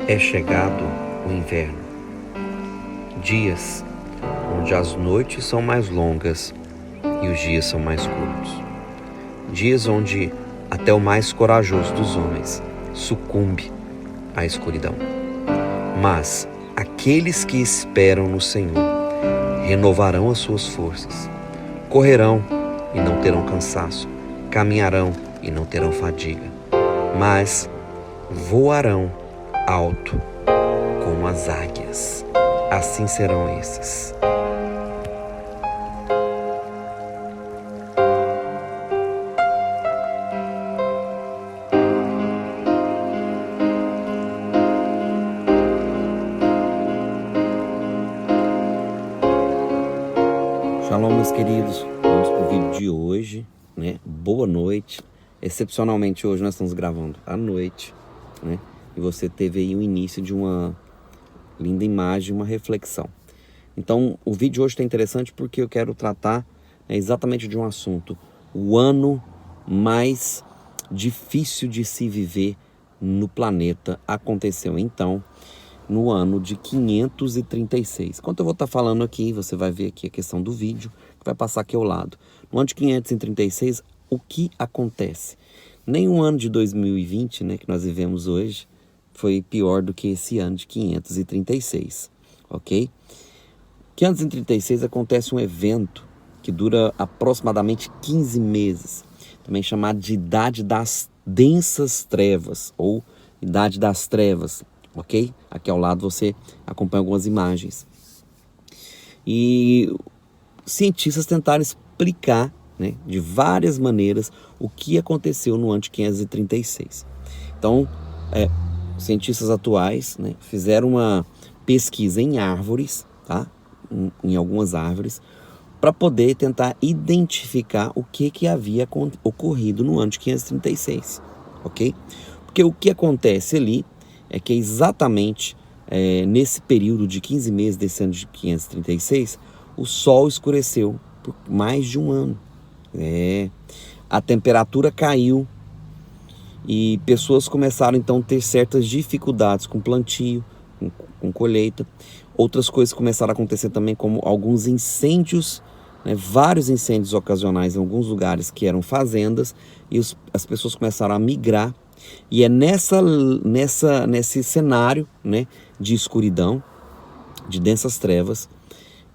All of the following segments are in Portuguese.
É chegado o inverno, dias onde as noites são mais longas e os dias são mais curtos. Dias onde até o mais corajoso dos homens sucumbe à escuridão. Mas aqueles que esperam no Senhor renovarão as suas forças, correrão e não terão cansaço, caminharão e não terão fadiga, mas voarão alto como as águias. Assim serão esses. Shalom, meus queridos. Vamos para o vídeo de hoje, né? Boa noite. Excepcionalmente hoje nós estamos gravando à noite, né? E você teve aí o início de uma linda imagem, uma reflexão. Então, o vídeo hoje está interessante porque eu quero tratar exatamente de um assunto. O ano mais difícil de se viver no planeta aconteceu, então, no ano de 536. Enquanto eu vou estar falando aqui, você vai ver aqui a questão do vídeo, que vai passar aqui ao lado. No ano de 536, o que acontece? Nenhum ano de 2020, né, que nós vivemos hoje, foi pior do que esse ano de 536, ok? 536 acontece um evento que dura aproximadamente 15 meses, também chamado de Idade das Densas Trevas, ou Idade das Trevas, ok? Aqui ao lado você acompanha algumas imagens. E cientistas tentaram explicar, né, de várias maneiras o que aconteceu no ano de 536. Então, cientistas atuais, né, fizeram uma pesquisa em árvores, tá? Em algumas árvores, para poder tentar identificar o que havia ocorrido no ano de 536, ok? Porque o que acontece ali é que exatamente nesse período de 15 meses desse ano de 536, o Sol escureceu por mais de um ano. A temperatura caiu e pessoas começaram então a ter certas dificuldades com plantio, com colheita. Outras coisas começaram a acontecer também, como alguns incêndios, né, vários incêndios ocasionais em alguns lugares que eram fazendas, e as pessoas começaram a migrar. E é nesse cenário, né, de escuridão, de densas trevas,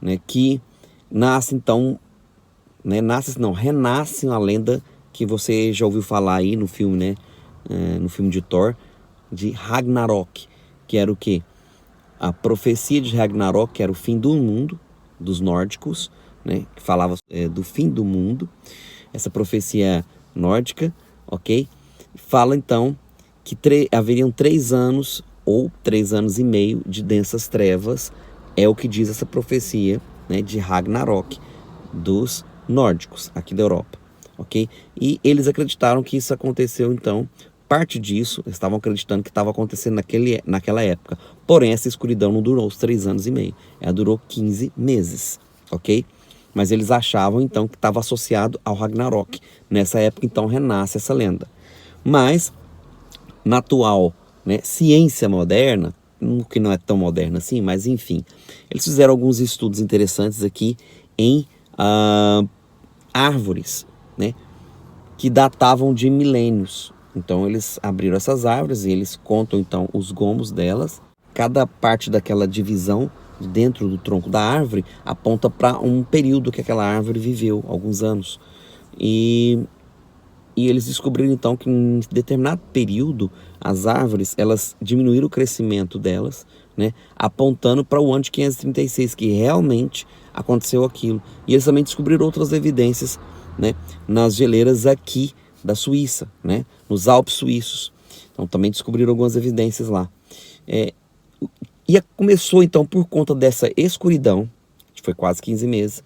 né, que nasce então, né, renasce uma lenda que você já ouviu falar aí no filme, né, no filme de Thor, de Ragnarok, que era o quê? A profecia de Ragnarok, que era o fim do mundo, dos nórdicos, né, que falava do fim do mundo. Essa profecia nórdica, ok? Fala então que haveriam 3 anos ou 3 anos e meio de densas trevas, é o que diz essa profecia, né, de Ragnarok, dos nórdicos, aqui da Europa, ok? E eles acreditaram que isso aconteceu então, parte disso, eles estavam acreditando que estava acontecendo naquela época. Porém, essa escuridão não durou os 3 anos e meio, ela durou 15 meses, ok? Mas eles achavam então que estava associado ao Ragnarok. Nessa época então renasce essa lenda. Mas na atual, né, ciência moderna, que não é tão moderna assim, mas enfim, eles fizeram alguns estudos interessantes aqui em árvores, né, que datavam de milênios. Então eles abriram essas árvores e eles contam então os gomos delas. Cada parte daquela divisão dentro do tronco da árvore aponta para um período que aquela árvore viveu, alguns anos. E eles descobriram então que em determinado período as árvores, elas diminuíram o crescimento delas, né, apontando para o ano de 536, que realmente aconteceu aquilo. E eles também descobriram outras evidências, né, nas geleiras aqui da Suíça, né, nos Alpes suíços. Então também descobriram algumas evidências lá. E começou então por conta dessa escuridão, que foi quase 15 meses,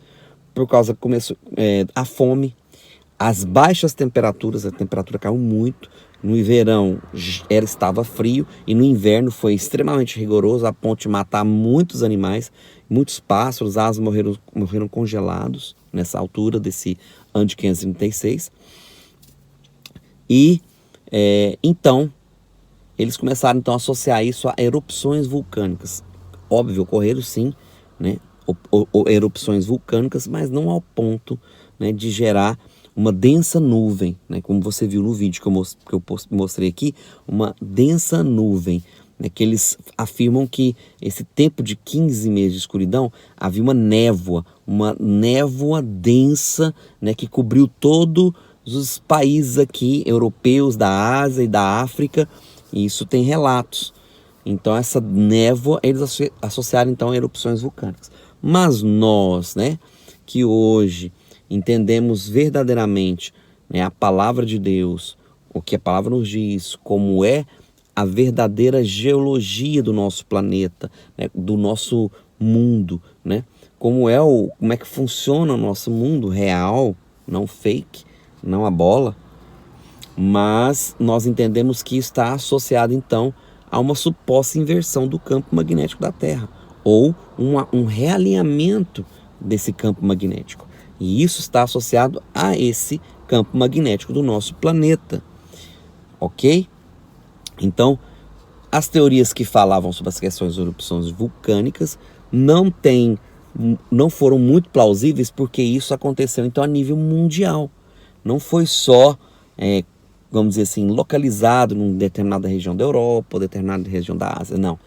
por causa que começou a fome, as baixas temperaturas, a temperatura caiu muito. No verão estava frio e no inverno foi extremamente rigoroso, a ponto de matar muitos animais, muitos pássaros, aves morreram congelados nessa altura desse ano de 536. E então eles começaram então a associar isso a erupções vulcânicas. Óbvio, ocorreram sim, né, erupções vulcânicas, mas não ao ponto, né, de gerar uma densa nuvem, né, como você viu no vídeo que eu mostrei aqui, uma densa nuvem, né, que eles afirmam que esse tempo de 15 meses de escuridão havia uma névoa densa, né, que cobriu todos os países aqui, europeus, da Ásia e da África, e isso tem relatos. Então essa névoa, eles associaram então a erupções vulcânicas. Mas nós, né, que hoje entendemos verdadeiramente, né, a palavra de Deus, o que a palavra nos diz, como é a verdadeira geologia do nosso planeta, né, do nosso mundo, né, como é que funciona o nosso mundo real, não fake, não a bola, mas nós entendemos que está associado então a uma suposta inversão do campo magnético da Terra, ou um realinhamento desse campo magnético. E isso está associado a esse campo magnético do nosso planeta. Ok? Então, as teorias que falavam sobre as questões de erupções vulcânicas não foram muito plausíveis, porque isso aconteceu então a nível mundial. Não foi só, vamos dizer assim, localizado em determinada região da Europa, ou determinada região da Ásia, não.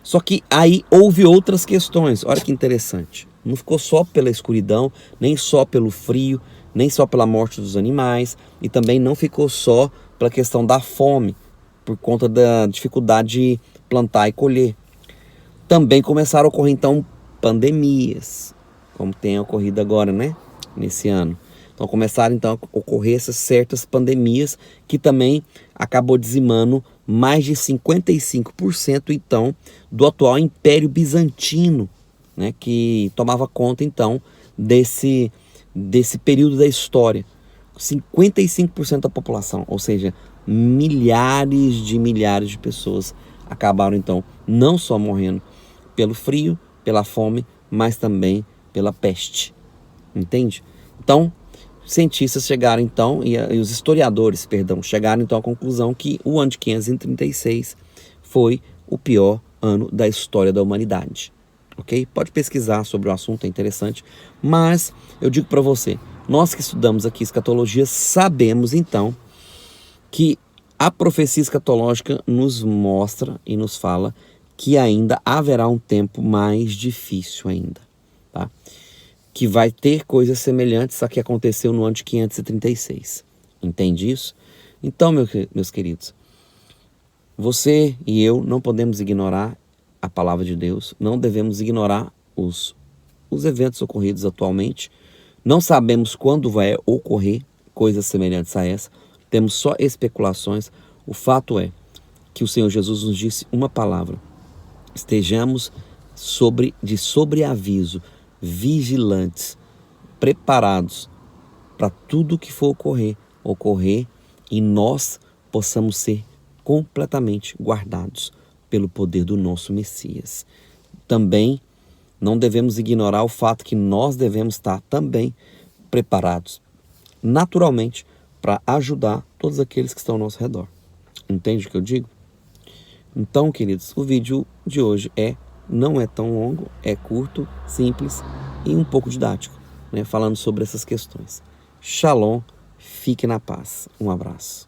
Só que aí houve outras questões, olha que interessante. Não ficou só pela escuridão, nem só pelo frio, nem só pela morte dos animais, e também não ficou só pela questão da fome, por conta da dificuldade de plantar e colher. Também começaram a ocorrer então pandemias, como tem ocorrido agora, né, nesse ano. Então começaram então a ocorrer essas certas pandemias que também acabou dizimando mais de 55% então do atual Império Bizantino, né, que tomava conta então desse período da história. 55% da população, ou seja, milhares de pessoas acabaram então não só morrendo pelo frio, pela fome, mas também pela peste. Entende? Então, cientistas chegaram então, e os historiadores, perdão, chegaram então à conclusão que o ano de 536 foi o pior ano da história da humanidade. Ok? Pode pesquisar sobre o assunto, é interessante. Mas eu digo para você, nós que estudamos aqui escatologia sabemos então que a profecia escatológica nos mostra e nos fala que ainda haverá um tempo mais difícil ainda, tá? Que vai ter coisas semelhantes a que aconteceu no ano de 536. Entende isso? Então, meus queridos, você e eu não podemos ignorar a palavra de Deus, não devemos ignorar os eventos ocorridos atualmente. Não sabemos quando vai ocorrer coisas semelhantes a essa, temos só especulações. O fato é que o Senhor Jesus nos disse uma palavra: estejamos de sobreaviso, vigilantes, preparados para tudo que for ocorrer, e nós possamos ser completamente guardados pelo poder do nosso Messias. Também não devemos ignorar o fato que nós devemos estar também preparados naturalmente para ajudar todos aqueles que estão ao nosso redor. Entende o que eu digo? Então, queridos, o vídeo de hoje não é tão longo, é curto, simples e um pouco didático, né, falando sobre essas questões. Shalom, fique na paz. Um abraço.